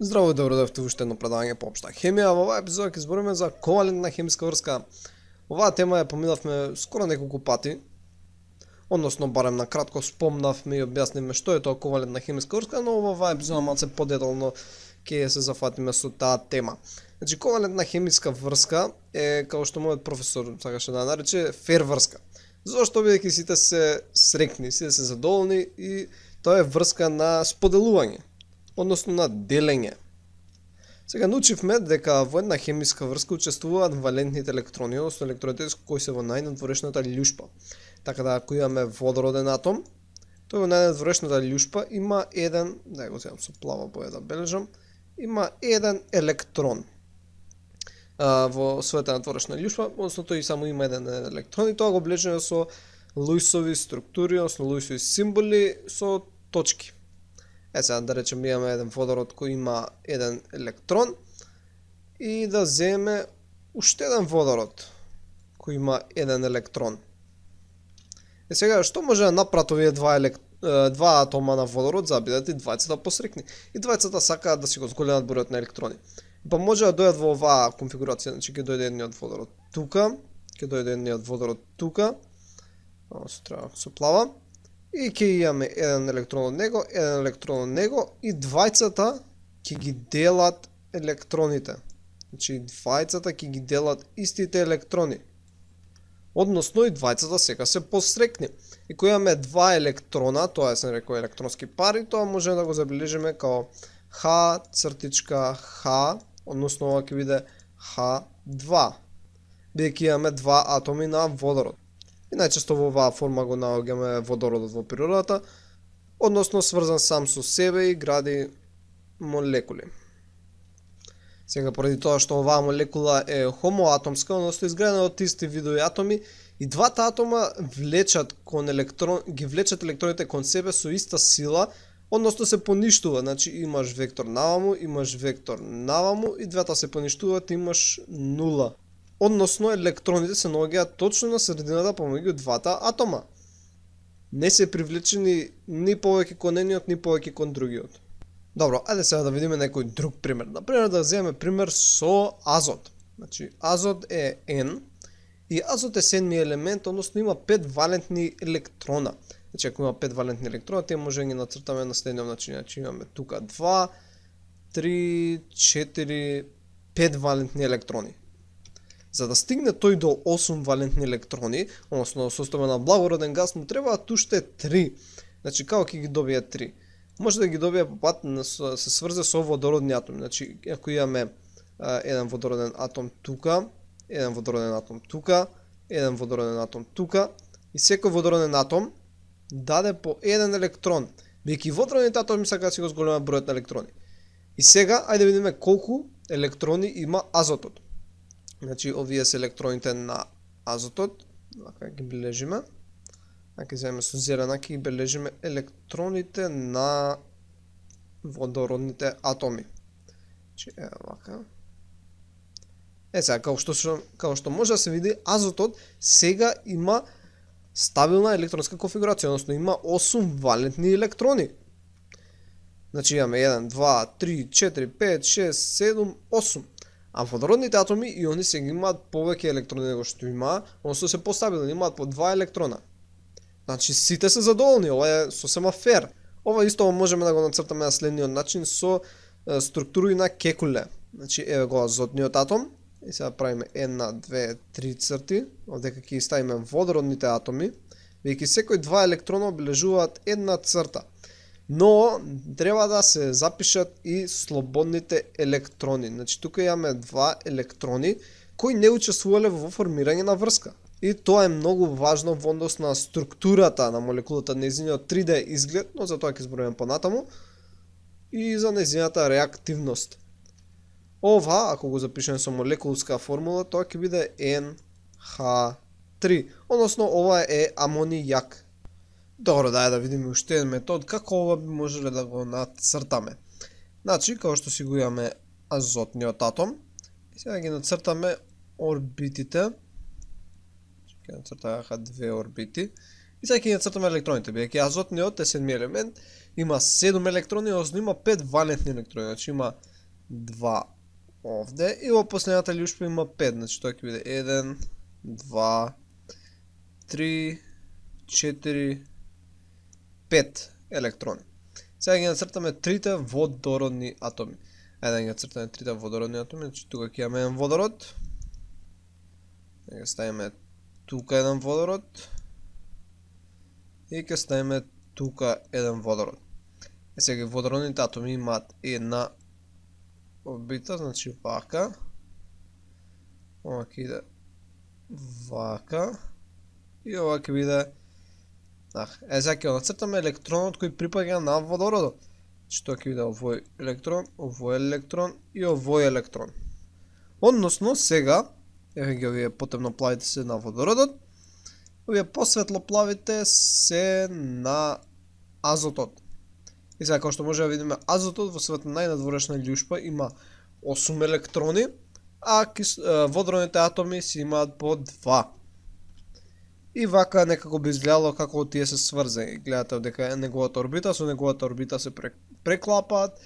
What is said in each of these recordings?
Здраво и добро дојавте во уште едно предавање по општа хемија. Во оваа епизода ќе збориме за ковалентна хемиска врска. Оваа тема ја поминавме скоро неколку пати. Односно барем на кратко спомнавме и објаснивме што е тоа ковалентна хемиска врска, но во оваа епизода малце подетално ќе се зафатиме со таа тема. Значи ковалентна хемиска врска е, како што мојот професор сакаше да нарече, фер врска. Зошто бидејќи сите се срекни, сите се задоволни и тоа е врска на споделување, односно на делење. Сега научивме дека во една хемиска врска учествуваат валентните електрони, односно електроните кои се во најнадворешната љушпа. Така да ако имаме водороден атом, тој во најнадворешната љушпа има еден, да го земам со плава боја да бележам, има еден електрон. Во својата надворешна љушпа, односно тој само има еден електрон и тоа го облечено со Луисови структури, односно Луисови символи со точки. Сега да речем имаме еден водород кој има еден електрон и да земеме уште еден водород кој има еден електрон. Сега што може да направат овие два атома на водород за да бидат и двајцата посрекни? И двајцата сакаат да си го зголемат бројот на електрони. Па може да дојдат во оваа конфигурација, значи ќе дојде едниот водород тука, ќе дојде едниот водород тука, треба со плава, и ќе имаме еден електрон од него и двајцата ќе ги делат електроните. Значи двајцата ќе ги делат истите електрони. Односно и двајцата сега се посрекни. И кога имаме два електрона, тоа се нарекува електронски пари, тоа може да го забележиме као H цртичка H, односно ова ќе биде H2. Бидејќи имаме два атоми на водород. И најчесто во оваа форма го наоѓаме водородот во природата, односно сврзан сам со себе и гради молекули. Сега поради тоа што оваа молекула е хомоатомска, односно изградена од исти видови атоми, и двата атома ги влечат електроните кон себе со иста сила, односно се поништува, значи имаш вектор наваму, имаш вектор наваму и двата се поништуваат и имаш нула. Односно електроните се наоѓаат точно на средината помеѓу двата атома. Не се привлечени ни повеќе кон едниот, ни повеќе кон другиот. Добро, ајде сега да видиме некој друг пример. Например, да земеме пример со азот. Значи, азот е N и азот е седми елемент, односно има 5 валентни електрона. Значи, ако има 5 валентни електрона, тие може да ги нацртаме на следниот начин. Значи, имаме тука 2, 3, 4, 5 валентни електрони. За да стигне тој до 8 валентни електрони, односно состојба на благороден газ, му требаат уште 3. Значи, како ќе ги добие 3? Може да ги добие по пат се сврзе со водородни атоми. Значи, ако имаме еден водороден атом тука, еден водороден атом тука, еден водороден атом тука, и секој водороден атом даде по еден електрон, бидејќи водородните атоми сакаат да си го зголемат бројот на електрони. И сега, ајде видиме колку електрони има азотот. Значи, овие се електроните на азотот, така ги бележиме. Ако земеме со зелена, ќе ги бележиме електроните на водородните атоми. Значи, вака. Сега, како што може да се види, азотот сега има стабилна електронска конфигурација, односно има 8 валентни електрони. Значи, имаме 1, 2, 3, 4, 5, 6, 7, 8. А водородните атоми и они сега имаат повеќе електрони него што има, односно се постабилни, имаат по 2 електрона. Значи сите се задоволни, ова е сосема фер. Ова исто можеме да го нацртаме на следниот начин со структури на кекуле. Значи еве го азотниот атом, и сега правиме 1, 2, 3 црти, овдека ќе ставиме водородните атоми, бидејќи секој два електрона обележуваат една црта. Но треба да се запишат и слободните електрони. Значи тука имаме два електрони кои не учествувале во формирање на врска. И тоа е многу важно во однос на структурата на молекулата, нејзиниот 3D изглед, но за тоа ќе збориме понатаму, и за нејзината реактивност. Ова, ако го запишеме со молекулска формула, тоа ќе биде NH3, односно ова е амонијак. Добро, да видиме уште еден метод како ова би можеле да го нацртаме. Значи, како што си го имаме азотниот атом, и сега ги нацртаме орбитите. Ќе нацртаха две орбити. И сега ќе нацртаме електроните, бидејќи азотниот е седми елемент, има 7 електрони, односно има 5 валентни електрони. Значи има 2 овде и во последната љушпа има 5, значи тоа ќе биде 1, 2, 3, 4, 5 електрони. Сега ги нацртаме трите водородни атоми. Ајде ги нацртаме трите водородни атоми, значи тука ќе имаме еден водород. Ќе ставиме тука еден водород. И ќе ставиме тука еден водород. Сега водородните атоми имаат една орбита, значи вака. Ова ќе иде вака. И ова ќе биде сега ќе нацртаме електронот кој припаѓа на водородот. Значи тоа ќе биде овој електрон и овој електрон. Односно сега, еве ги овие потемноплавите се на водородот, овие посветлоплавите се на азотот. И сега, како што може да видиме, азотот во својата најнадворешна љушпа има 8 електрони, а водородните атоми си имаат по 2. И вака некако би изгледало како тие се сврзани. Гледате дека неговата орбита со неговата орбита се преклапаат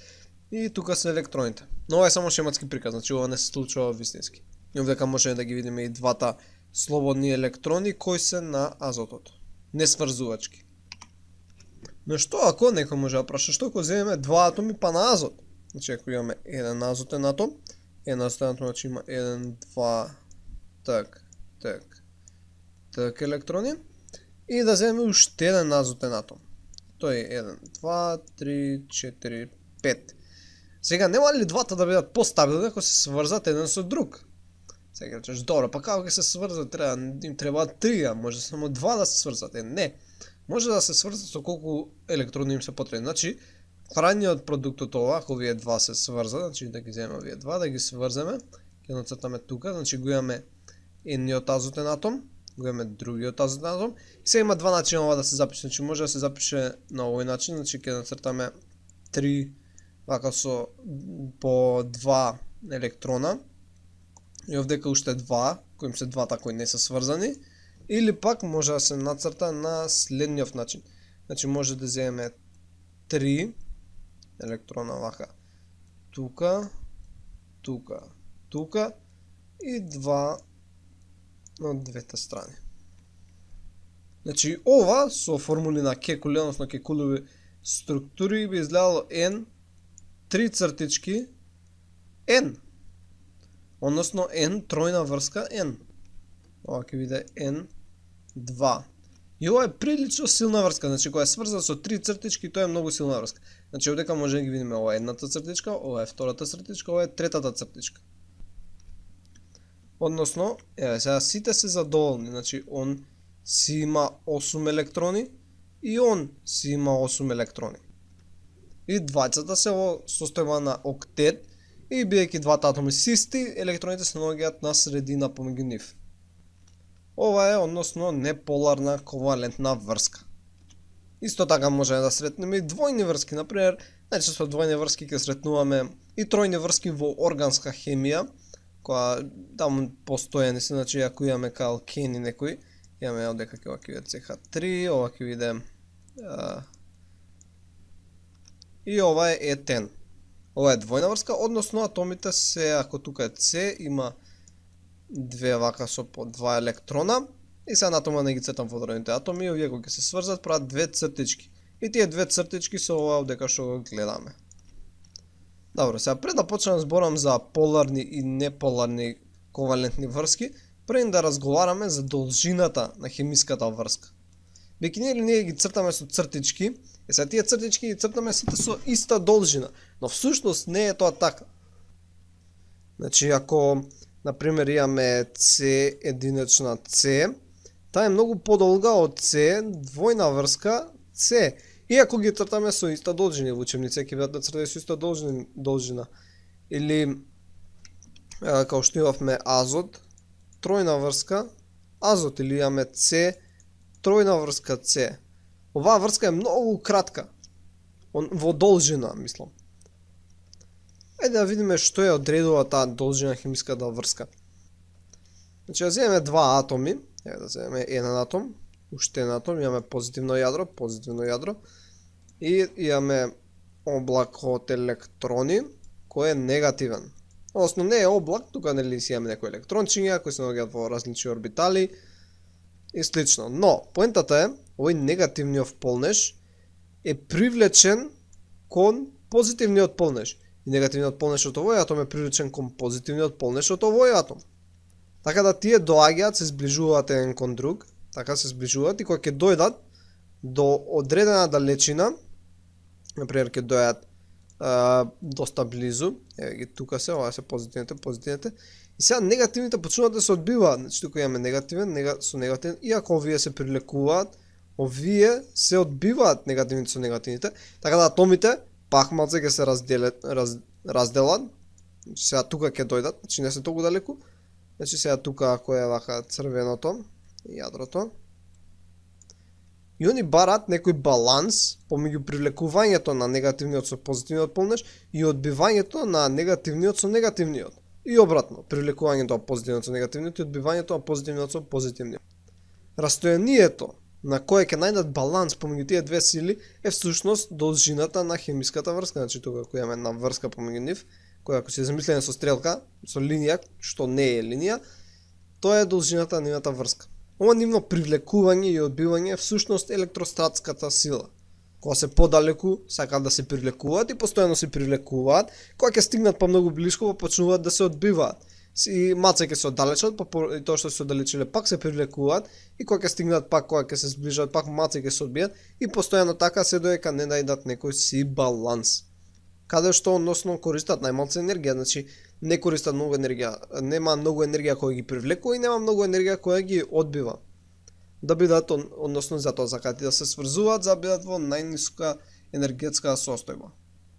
и тука се електроните. Но ова е само шематски приказ, значи ова не се случува вистински. И овдека можеме да ги видиме и двата слободни електрони кои се на азотот. Несврзувачки. Но што ако некој може да праша, што ако земеме два атоми па на азот? Значи ако имаме еден азотен атом, значи има 1, 2, так електрони, и да земеме уште еден азотен атом. Тој е 1, 2, 3, 4, 5. Сега нема ли двата да бидат постабилни ако се сврзат еден со друг? Сега речеш, добро, па како ќе се сврзат, им требаат 3, а може само 2 да се сврзат. Не. Може да се сврзат со колку електрони им се потребни. Значи, крајниот продукт од ова, ако овие два се сврзат, значи да ги земеме овие два, да ги сврземе, ќе нацртаме тука, значи го имаме едниот азотен атом, го имаме другиот азотен атом. И сега има два начина ова да се запише, значи може да се запише на овој начин, значи ќе нацртаме 3 вака со по 2 електрона. И овдека уште 2, кои се двата кои не се сврзани. Или пак може да се нацрта на следниот начин. Значи може да земеме 3 електрона вака тука, тука, тука и 2 на двете страни. Значи ова со формули на Кекуле, односно Кекулеви структури би изгледало N 3 цртички N. Односно N тројна врска N. Ова ќе биде N2. И ова е прилично силна врска, значи која е сврзана со 3 цртички, тоа е многу силна врска. Значи овдека може да ги видиме, ова е едната цртичка, ова е втората цртичка, ова е третата цртичка. Односно, еве сега сите се задоволни, значи он си има 8 електрони и он си има 8 електрони. И двајцата се во состојба на октет и бидејќи двата атоми се исти, електроните се наоѓаат на средина помеѓу нив. Ова е односно неполарна ковалентна врска. Исто така можеме да сретнеме и двојни врски, например, најчесто двојни врски ќе сретнуваме и тројни врски во органска хемија, која таму постојани се, значи ако имаме кај алкени некои, имаме овдека ова ќе биде CH3, ова ќе биде и ова е етен. Ова е двојна врска, односно атомите се, ако тука е С, има две вака со по 2 електрона, и сега на атома не ги цртам водородните атоми, и овие кога ќе се сврзат прават две цртички. И тие две цртички се ова овдека што го гледаме. Добро, сега пред да почнам да зборам за поларни и неполарни ковалентни врски, пред да разговараме за должината на хемиската врска. Бејќи ние ги цртаме со цртички, и сега тие цртички ги цртаме сите со иста должина, но всушност не е тоа така. Значи ако например имаме С единична С, таа е многу подолга од С двојна врска С. И ако ги цртаме со иста должина, во учебница ќе бидат нацртани со иста должина. Или како што имавме азот, тројна врска азот, или имаме С тројна врска С. Оваа врска е многу кратка во должина, мислам. Ајде да видиме што е одредува таа должина хемиската врска. Значи да земеме два атоми, да земеме еден атом, уште еден атом, имаме позитивно јадро, и имаме облак од електрони, кој е негативен. Односно не е облак, тука нели си имаме некои електрончиња кои се наоѓаат во различни орбитали и слично. Но поентата е, овој негативниот полнеж е привлечен кон позитивниот полнеж. И негативниот полнеж од овој атом е привлечен кон позитивниот полнеж од овој атом. Така да тие доаѓаат, се сближуваат еден кон друг, така се сближуваат и кога ќе дојдат до одредена далечина, например ќе дојдат доста близу, еве ги тука се, ова се позитивните, и сега негативните почнуваат да се одбиваат, значи тука имаме негативен, со негативен, иако овие се привлекуваат, овие се одбиваат негативните со негативните, така да атомите пак малце ќе се разделат, значи сега тука ќе дојдат, значи не се толку далеку, значи сега тука ако е вака црвеното, јадрото, и они барат некој баланс помеѓу привлекувањето на негативниот со позитивниот полнеж и одбивањето на негативниот со негативниот. И обратно, привлекувањето на позитивниот со негативниот и одбивањето на позитивниот со позитивниот. Растојанието на кое ќе најдат баланс помеѓу тие две сили е всушност должината на хемиската врска. Значи тука која имаме една врска помеѓу нив, која ако се замислиме со стрелка, со линија, што не е линија, тоа е должината на нивната врска. Ова нивно привлекување и одбивање е всушност електростатската сила. Кога се подалеку, сакаат да се привлекуваат и постојано се привлекуваат, кога ќе стигнат помногу блиску, почнуваат да се одбиваат. И маце ќе се оддалечат, и тоа што се оддалечиле пак се привлекуваат, и кога ќе стигнат пак, кога ќе се сближат, пак маце ќе се одбијат, и постојано така се доека не најдат некој си баланс. Каде што односно користат најмалце енергија, значи не користат многу енергија, нема многу енергија која ги привлекува и нема многу енергија која ги одбива. Да бидат, односно затоа сакаат да се сврзуваат, за да бидат во најниска енергетска состојба.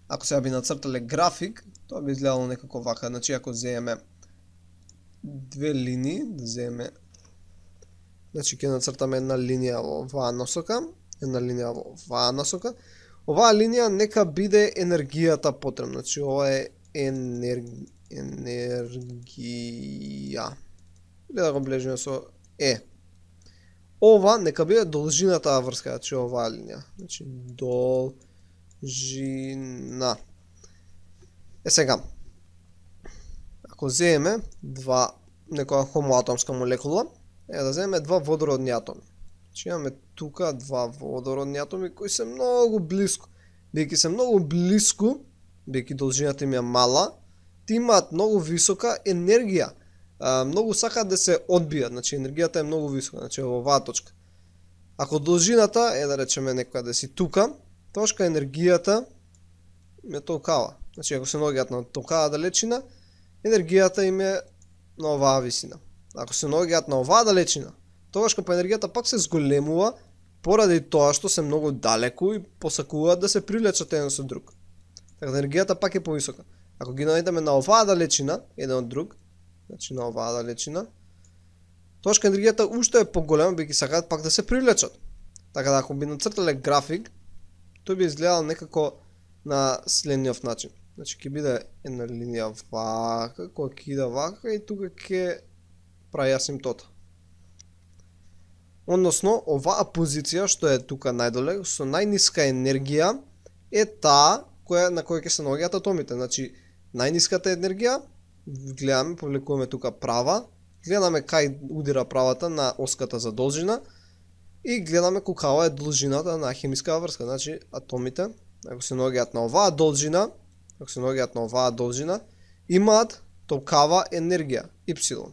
Ако сега би нацртале график, тоа би изгледало некако вака, значи ако земеме две линии, да земеме, значи ќе нацртаме една линија во оваа насока, една линија во оваа насока. Оваа линија нека биде енергијата потребна, значи ова е енергија. Или да го блежиме со е. Ова нека биде должината врска, значи оваа линија. Значи должина. Сега, ако земеме два некоја хомоатомска молекула, да земеме два водородни атоми. Значи имаме тука два водородни атоми кои се многу блиску. Бидејќи се многу блиску, бидејќи должината им е мала, ти имаат многу висока енергија. Многу сакаат да се одбијат, значи енергијата е многу висока, значи во оваа точка. Ако должината е да речеме некоја да си тука, точка енергијата е толкава. Значи ако се наоѓаат на толкава далечина, енергијата им е на оваа висина. Ако се наоѓаат на оваа далечина, тогаш кога енергијата пак се зголемува поради тоа што се многу далеку и посакуваат да се привлечат еден со друг. Така да енергијата пак е повисока. Ако ги најдеме на оваа далечина, еден од друг, значи на оваа далечина, тогаш енергијата уште е поголема, бидејќи сакаат пак да се привлечат. Така да ако би нацртале график, тој би изгледал некако на следниот начин. Значи ќе биде една линија вака, која ќе иде вака и тука ќе прави асимптота. Односно, оваа позиција што е тука најдоле, со најниска енергија, е таа на која ќе се наоѓаат атомите. Значи, најниската енергија, гледаме, повлекуваме тука права, гледаме кај удира правата на оската за должина и гледаме колкава е должината на хемиска врска. Значи, атомите, ако се наоѓаат на оваа должина, имаат толкава енергија, Y.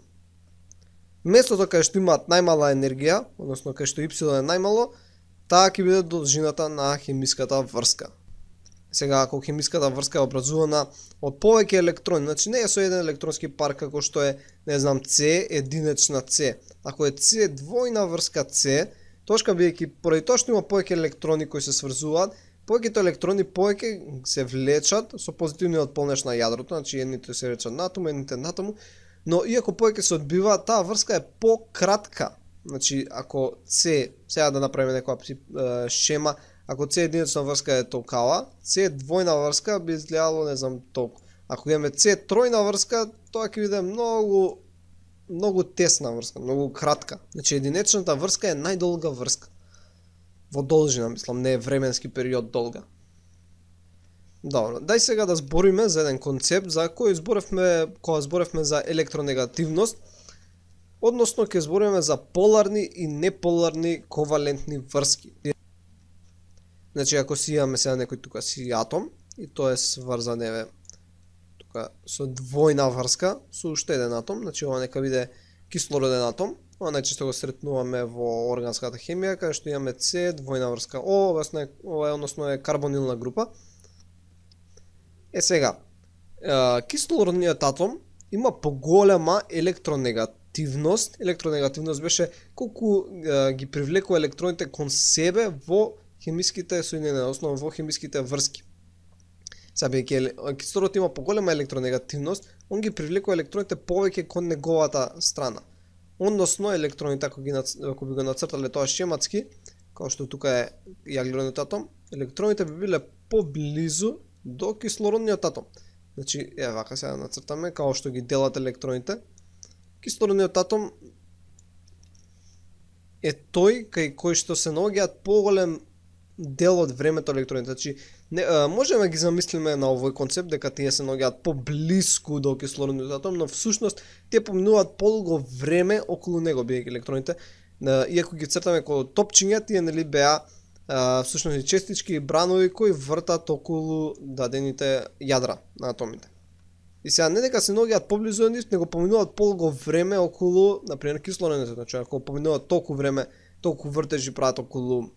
Местото кај што имаат најмала енергија, односно кај што Y е најмало, таа ќе биде должината на хемиската врска. Сега, ако хемиската врска е образувана од повеќе електрони, значи не е со еден електронски пар како што е, не знам, C, единечна C. Ако е C, двојна врска C, тошка бидејќи поради тоа што има повеќе електрони кои се сврзуваат, повеќето електрони повеќе се влечат со позитивниот полнеж на јадрото, значи едните се речат на атом, едните на атому, но иако повеќе се одбива, таа врска е пократка. Значи, ако C, сега да направиме некоја шема, ако C единечна врска е толкава, C двојна врска би изгледало, не знам, толку. Ако имаме C тројна врска, тоа ќе биде многу тесна врска, многу кратка. Значи, единечната врска е најдолга врска. Во должина, мислам, не е временски период долга. Добро, дај сега да збориме за еден концепт за кој зборевме кога зборевме за електронегативност, односно ќе збориме за поларни и неполарни ковалентни врски. Значи, ако си имаме сега некој тука си атом и тој е сврзан тука со двојна врска со уште еден атом, значи ова нека биде кислороден атом. Ова најчесто го сретнуваме во органската хемија, каде што имаме С, двојна врска О, ова односно е карбонилна група. Сега, кислородниот атом има поголема електронегативност. Електронегативност беше колку ги привлекува електроните кон себе во хемиските соединенија, односно во хемиските врски. Сега, бидејќи кислород има поголема електронегативност, он ги привлекува електроните повеќе кон неговата страна. Односно, електроните, ако би го нацртале тоа шематски, како што тука е јаглеродниот атом, електроните би биле поблизу до кислородниот атом. Значи, вака сега нацртаме, како што ги делат електроните. Кислородниот атом е тој кај кој што се наоѓаат поголем дел од времето електроните. Значи, можеме ги замислиме на овој концепт дека тие се наоѓаат поблиску до кислородниот атом, но всушност тие поминуваат подолго време околу него, бидејќи електроните, иако ги цртаме како топчиња, тие нели беа всушност и честички и бранови кои вртат околу дадените јадра на атомите. И сега не дека се наоѓаат поблизу од нив, него поминуваат подолго време околу, например, кислородниот атом. Значи, ако поминуваат толку време, толку вртежи прават околу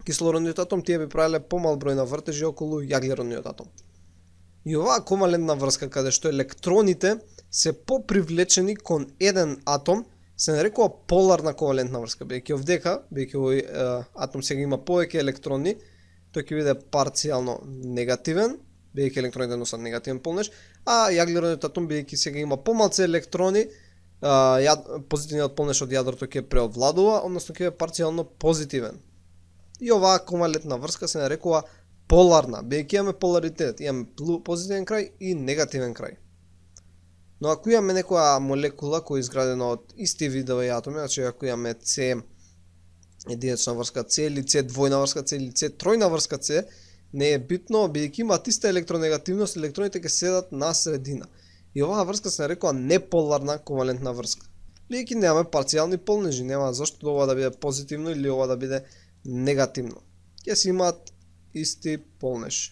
кислородниот атом, тие би правеле помал број на вртежи околу јаглеродниот атом. И оваа ковалентна врска, каде што електроните се попривлечени кон еден атом, се нарекува поларна ковалентна врска, бидејќи овдека, бидејќи овој атом сега има повеќе електрони, тој ќе биде парцијално негативен, бидејќи електроните носат негативен полнеж, а јаглеродниот атом, бидејќи сега има помалце електрони, позитивниот полнеж од јадрото ќе преовладува, односно ќе е парцијално позитивен. И оваа ковалентна врска се нарекува поларна, бидејќи имаме поларитет, имаме позитивен крај и негативен крај. Но ако имаме некоја молекула која е изградена од исти видови атоми, значи ако имаме С единична врска С или С двојна врска С или С тројна врска С, не е битно, бидејќи имаат иста електронегативност, електроните ќе седат на средина. И оваа врска се нарекува неполарна ковалентна врска. Бидејќи немаме парцијални полнежи, нема зашто ова да биде позитивно или ова да биде негативно. Ќе си имаат исти полнеж.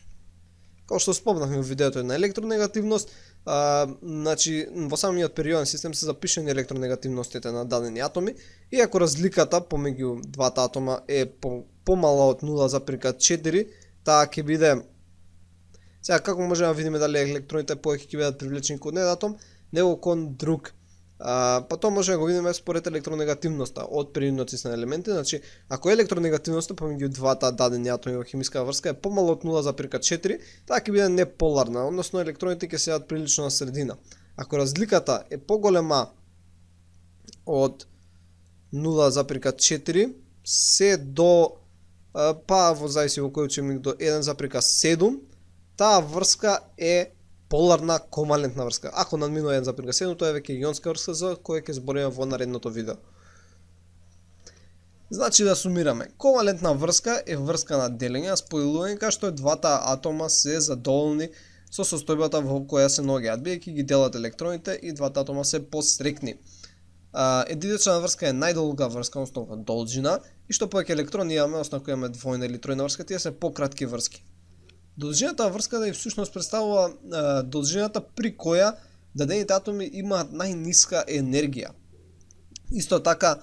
Како што спомнавме во видеото на електронегативност, значи во самиот периоден систем се запишани електронегативностите на дадени атоми и ако разликата помеѓу двата атома е помала од 0,4, таа ќе биде. Сега како можеме да видиме дали електроните повеќе ќе бидат привлечени кон еден атом, него кон друг? Па тоа може да го видиме според електронегативноста од периодноците на елементи. Значи, ако електронегативноста помеѓу двата дадени атоми во хемиска врска е помало од 0,4, таа ќе биде неполарна, односно електроните ќе седат прилично на средина. Ако разликата е поголема од 0,4, се до во зависи во кој учебник до 1,7, таа врска е поларна ковалентна врска. Ако надминува 1,7, тоа е веќе ионска врска за која ќе збориме во наредното видео. Значи да сумираме, ковалентна врска е врска на делење, спојување кај што двата атома се задоволни со состојбата во која се наоѓаат, бидејќи ги делат електроните и двата атома се посрекни. Единична врска е најдолга врска, односно должина, и што повеќе електрони имаме, односно ако имаме двојна или тројна врска, тие се пократки врски. Должината врска да и всушност представува должината при која дадените атоми имаат најниска енергија. Исто така,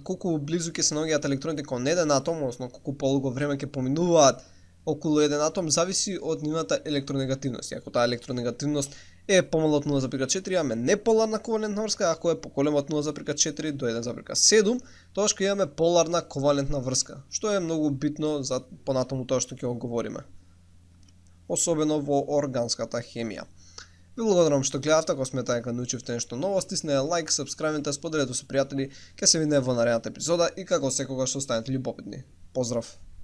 колку близу ќе се наоѓаат електроните кон еден атом, односно колку подолго време ќе поминуваат околу еден атом, зависи од нивната електронегативност. Ако таа електронегативност е помала од 0,4, имаме неполарна ковалентна врска, ако е поголема од 0,4 до 1,7, тогаш ќе имаме поларна ковалентна врска, што е многу битно за понатаму тоа што ќе го говориме. Особено во органската хемија. Ви благодарам што гледавте, ако сметате дека научивте нешто ново, стиснете лайк, сабскрајбнете, споделете со пријатели, ќе се видиме во наредната епизода и како секогаш останете љубопитни. Поздрав!